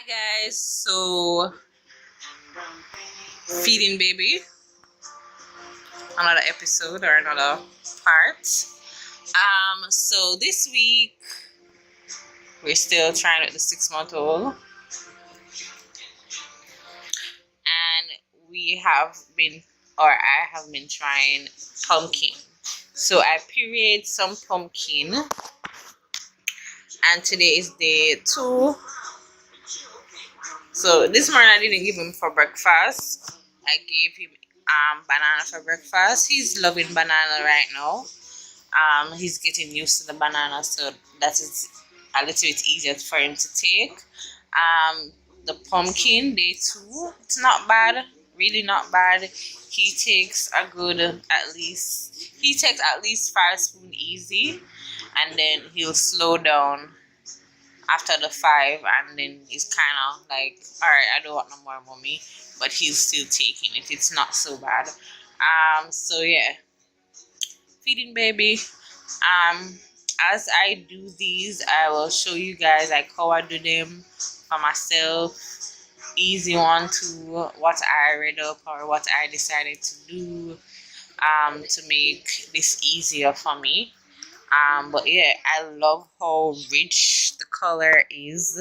Hi guys, so feeding baby, another episode or another part. So this week we're still trying with the 6-month-old, and we have been, or I have been trying pumpkin. So I pureed some pumpkin, and today is day 2. So this morning I didn't give him for breakfast. I gave him banana for breakfast. He's loving banana right now. He's getting used to the banana, so that is a little bit easier for him to take. The pumpkin, day 2, it's not bad, really not bad. He takes a good, he takes at least 5 spoons easy, and then he'll slow down after the 5, and then he's kind of like, all right, I don't want no more, mommy, but he's still taking it. It's not so bad. So yeah, feeding baby. As I do these, I will show you guys like how I do them for myself. Easy one to what I read up or what I decided to do to make this easier for me. But yeah, I love how rich the color is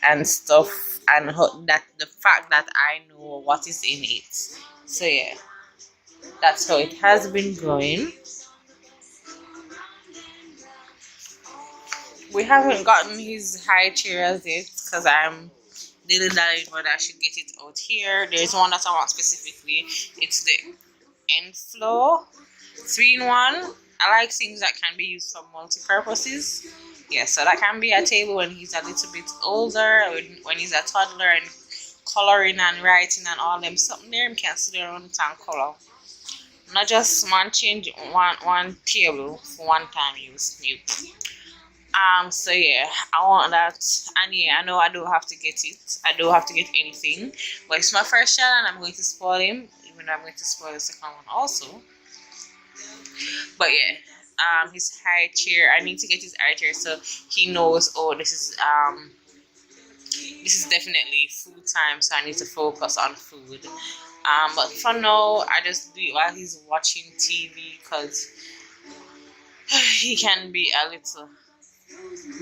and stuff, and that the fact that I know what is in it. So yeah, that's how it has been going. We haven't gotten his high chair as yet because I'm dilly-dallying whether I should get it out here. There's one that I want specifically. It's the end floor 3-in-1. I like things that can be used for multi-purposes. Yeah, so that can be a table when he's a little bit older, when he's a toddler and coloring and writing and all them. Something there, he can sit around it and color. Not just one table for one time use. So yeah, I want that, and yeah, I know I don't have to get it. I don't have to get anything, but it's my first child, and I'm going to spoil him, even though I'm going to spoil the second one also. But yeah, his high chair. I need to get his high chair so he knows. Oh, this is definitely food time, so I need to focus on food. But for now, I just do it while he's watching TV because he can be a little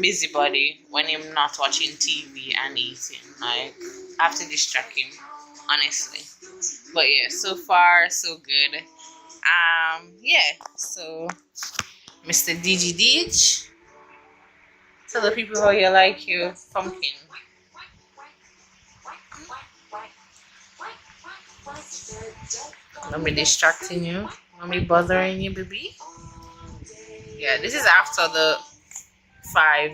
busybody when I'm not watching TV and eating. Like, I have to distract him, honestly. But yeah, so far so good. Yeah, so Mr. DG, tell the people how you like your pumpkin. Not me distracting you, not me bothering you, baby. Yeah, this is after the 5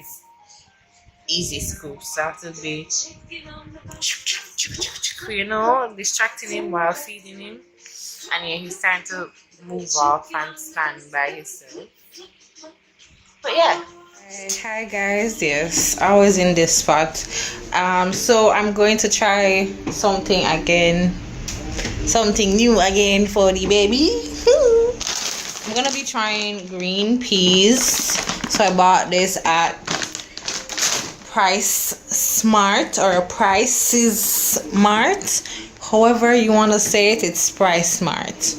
easy scoops. I have to be, you know, distracting him while feeding him. And yeah, he's trying to move off and stand by himself. But yeah. Hi guys, yes, I was in this spot. So I'm going to try something new again for the baby. I'm gonna be trying green peas. So I bought this at Price Smart or Prices Smart. However you want to say it, it's Price Smart.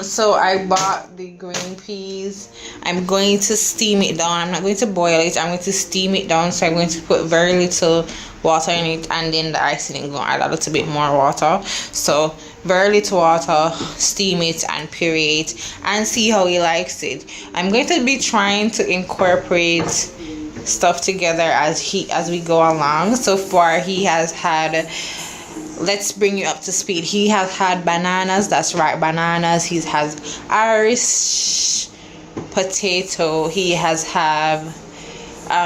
So I bought the green peas. I'm going to steam it down. I'm not going to boil it. I'm going to steam it down. So I'm going to put very little water in it, and then the icing is going to add a little bit more water. So very little water, steam it and puree it, and see how he likes it. I'm going to be trying to incorporate stuff together as we go along. So far he has had, let's bring you up to speed. He has had bananas, that's right, bananas. He has Irish potato. He has had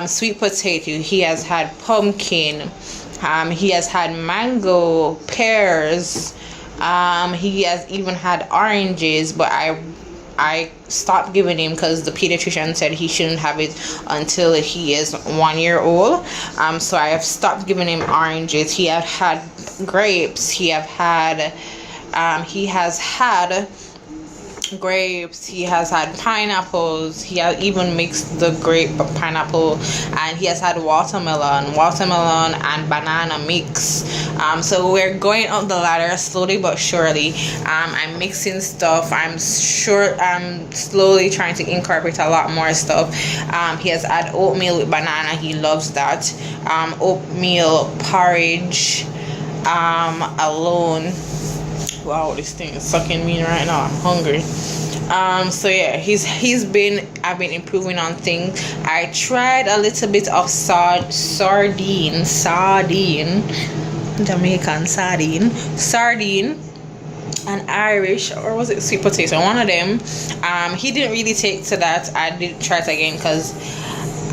sweet potato. He has had pumpkin. He has had mango, pears. He has even had oranges, but I stopped giving him because the pediatrician said he shouldn't have it until he is 1 year old. So I have stopped giving him oranges. He has had grapes. He has had grapes, he has had pineapples, he has even mixed the grape pineapple, and he has had watermelon and banana mix. So we're going up the ladder slowly but surely. I'm mixing stuff. I'm slowly trying to incorporate a lot more stuff. He has had oatmeal with banana, he loves that. Oatmeal porridge alone. Wow, this thing is sucking me right now. I'm hungry. So yeah, I've been improving on things. I tried a little bit of sardine, Jamaican sardine, and Irish, or was it sweet potato? One of them. He didn't really take to that. I did try it again because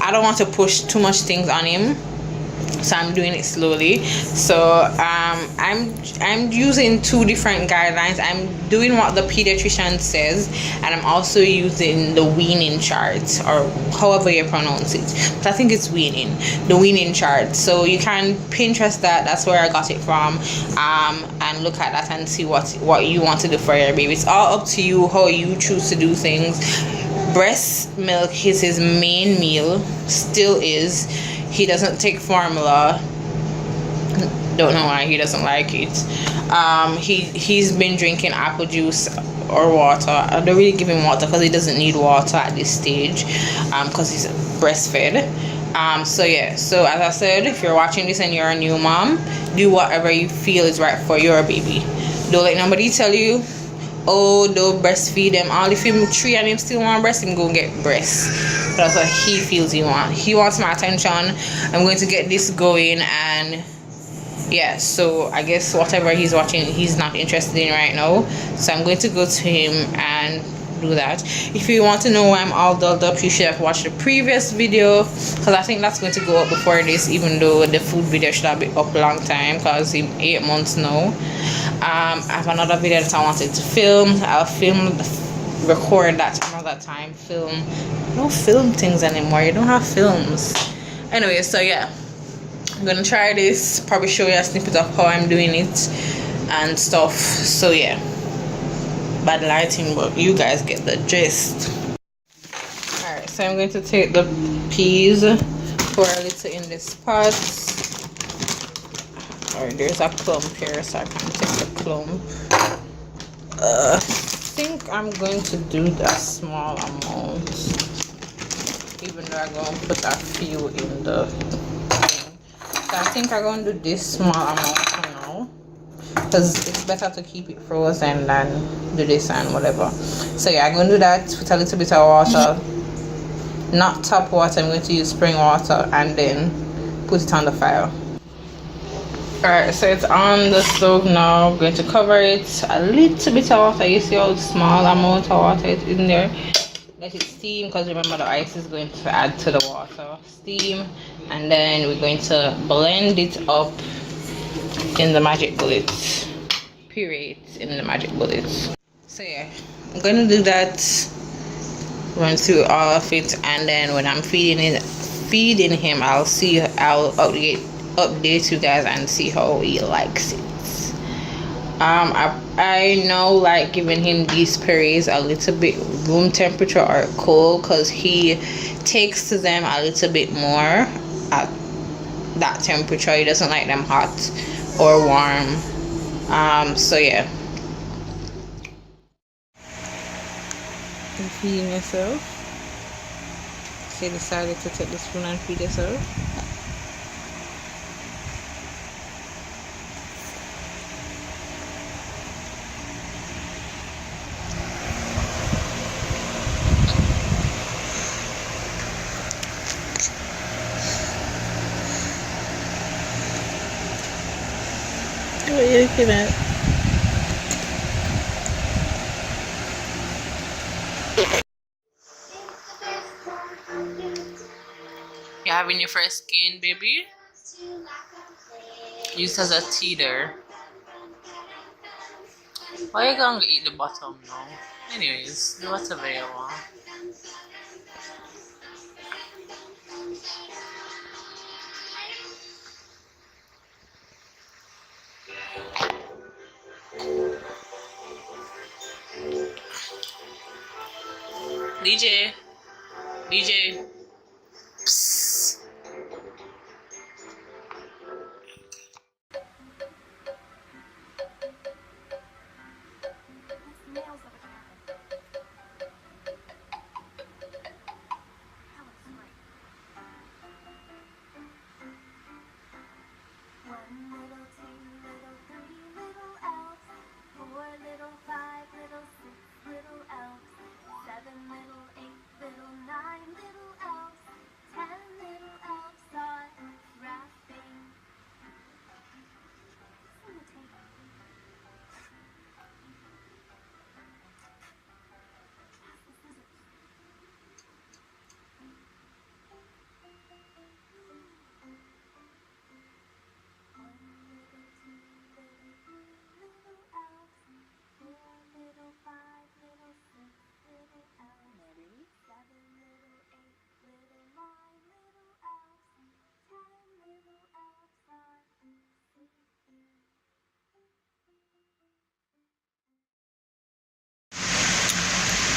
I don't want to push too much things on him, so I'm doing it slowly. So I'm using two different guidelines. I'm doing what the pediatrician says, and I'm also using the weaning chart, or however you pronounce it, but I think it's the weaning chart. So you can Pinterest that's where I got it from, and look at that and see what you want to do for your baby. It's all up to you how you choose to do things. Breast milk is his main meal, still is. He doesn't take formula. Don't know why he doesn't like it. He's been drinking apple juice or water. I don't really give him water because he doesn't need water at this stage, because he's breastfed. So yeah, so as I said, if you're watching this and you're a new mom, do whatever you feel is right for your baby. Don't let nobody tell you, oh, don't breastfeed them. All if him 3 and him still want breast, him go get breast. That's what he feels he wants. He wants my attention. I'm going to get this going, and yeah, so I guess whatever he's watching, he's not interested in right now. So I'm going to go to him and do that. If you want to know why I'm all dolled up, you should have watched the previous video, because I think that's going to go up before this, even though the food video should have been up a long time because he's 8 months now. I have another video that I wanted to film. I'll record that another time. Don't film things anymore. You don't have films. Anyway, so yeah, I'm gonna try this, probably show you a snippet of how I'm doing it and stuff. So yeah, bad lighting, but you guys get the gist. Alright, so I'm going to take the peas, pour a little in this pot. Alright, there's a clump here, so I can take the clump. I think I'm going to do a small amount, even though I'm going to put a few in the thing. So I think I'm going to do this small amount for now, because it's better to keep it frozen than do this and whatever. So yeah, I'm going to do that with a little bit of water, not tap water. I'm going to use spring water, and then put it on the fire. Alright, so it's on the stove now. I'm going to cover it, a little bit of water. You see how small amount of water is in there. Let it steam, because remember the ice is going to add to the water. Steam, and then we're going to blend it up in the magic bullets. Puree it in the magic bullets. So yeah, I'm going to do that, run through all of it, and then when I'm feeding him, I'll update you guys and see how he likes it. I know, like, giving him these purees a little bit room temperature or cold, because he takes to them a little bit more at that temperature. He doesn't like them hot or warm. So yeah, you're feeding yourself. So you decided to take the spoon and feed yourself. What are you looking at? You're having your first skin, baby? Used as a teeter. Why are you gonna eat the bottom now? Anyways, do whatever you want. DJ, DJ. Psst.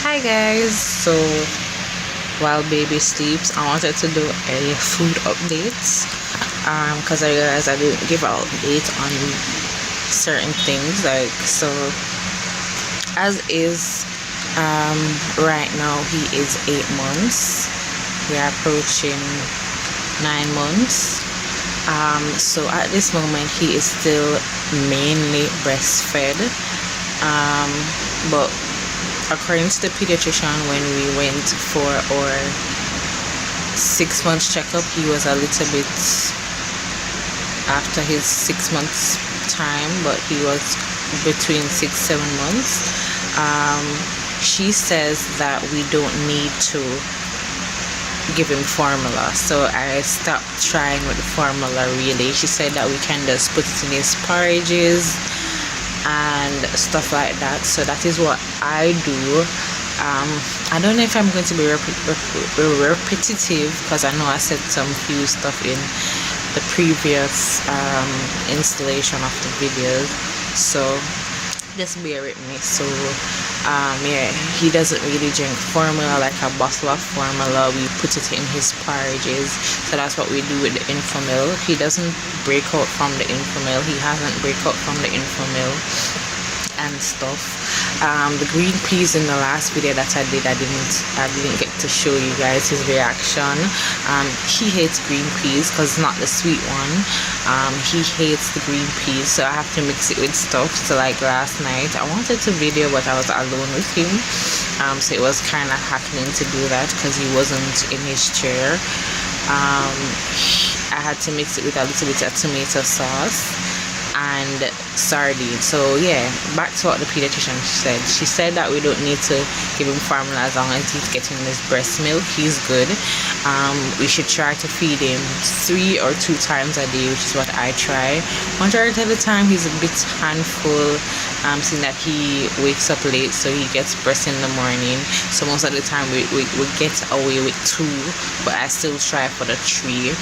Hi guys, so while baby sleeps, I wanted to do a food updates because I realized I didn't give an update on certain things. Like, so as is right now he is 8 months. We are approaching 9 months. So at this moment he is still mainly breastfed, but according to the pediatrician, when we went for our 6 months checkup, he was a little bit after his 6 months time, but he was between 6-7 months. She says that we don't need to give him formula, so I stopped trying with the formula really. She said that we can just put it in his porridges and stuff like that, so that is what I do. I don't know if I'm going to be repetitive because I know I said some few stuff in the previous installation of the videos, so just bear with me. So yeah, he doesn't really drink formula, like a bottle of formula. We put it in his porridges, so that's what we do with the Infomil. He doesn't break out from the Infomil. He hasn't break out from the Infomil and stuff. The green peas in the last video that I did, I didn't get to show you guys his reaction. He hates green peas because it's not the sweet one. He hates the green peas, so I have to mix it with stuff. So like last night I wanted to video, but I was alone with him, so it was kind of happening to do that because he wasn't in his chair. I had to mix it with a little bit of tomato sauce and sardine. So yeah, back to what the pediatrician said. She said that we don't need to give him formula as long as he's getting his breast milk. He's good. We should try to feed him 3 or 2 times a day, which is what I try. Majority of the time he's a bit handful, seeing that he wakes up late, so he gets breast in the morning. So most of the time we get away with 2, but I still try for the 3.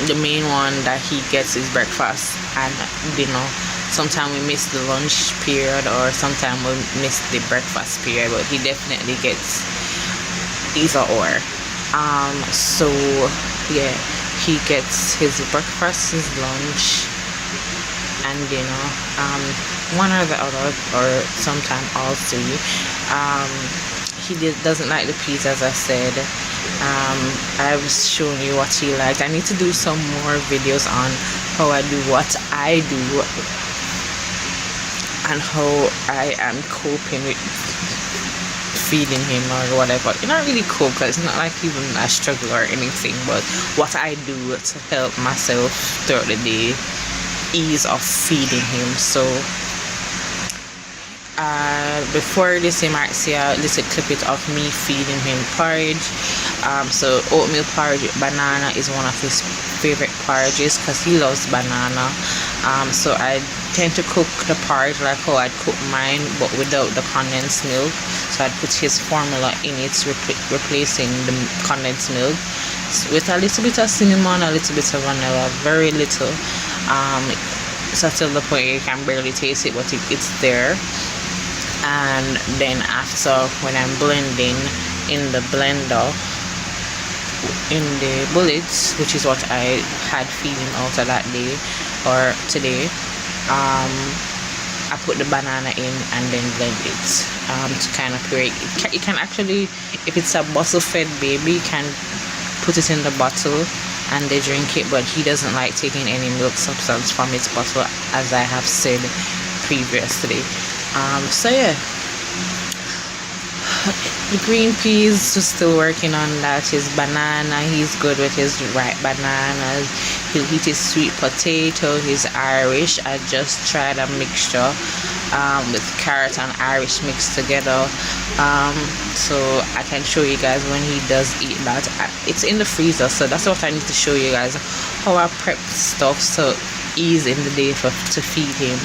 The main one that he gets is breakfast and dinner. Sometimes we miss the lunch period, or sometimes we miss the breakfast period, but he definitely gets either or. So yeah, he gets his breakfast, his lunch, and dinner, one or the other, or sometimes all 3. He doesn't like the peas, as I said. I've shown you what he liked. I need to do some more videos on how I do what I do and how I am coping with feeding him or whatever. It's not really cope because it's not like even a struggle or anything, but what I do to help myself throughout the day, ease of feeding him. So before this, you might see a little clip it of me feeding him porridge. So oatmeal porridge with banana is one of his favorite porridges because he loves banana. So I tend to cook the porridge like how I'd cook mine, but without the condensed milk. So I'd put his formula in it, replacing the condensed milk with a little bit of cinnamon, a little bit of vanilla, very little. So till the point you can barely taste it, but it's there. and then after, when I'm blending in the blender in the bullets, which is what I had feeding also that day or today, I put the banana in and then blend it to kind of puree it. You can actually, if it's a bottle fed baby, you can put it in the bottle and they drink it, but he doesn't like taking any milk substance from its bottle, as I have said previously. So yeah, the green peas, just still working on that. His banana, he's good with his ripe bananas. He'll eat his sweet potato. He's Irish. I just tried a mixture with carrot and Irish mixed together, so I can show you guys when he does eat that. It's in the freezer, so that's what I need to show you guys, how I prep stuff so ease in the day to feed him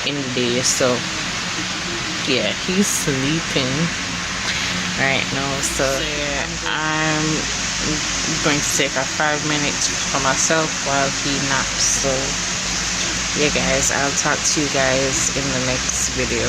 in the day. So yeah, he's sleeping right now, so yeah, I'm going to take a 5 minutes for myself while he naps. So yeah guys, I'll talk to you guys in the next video.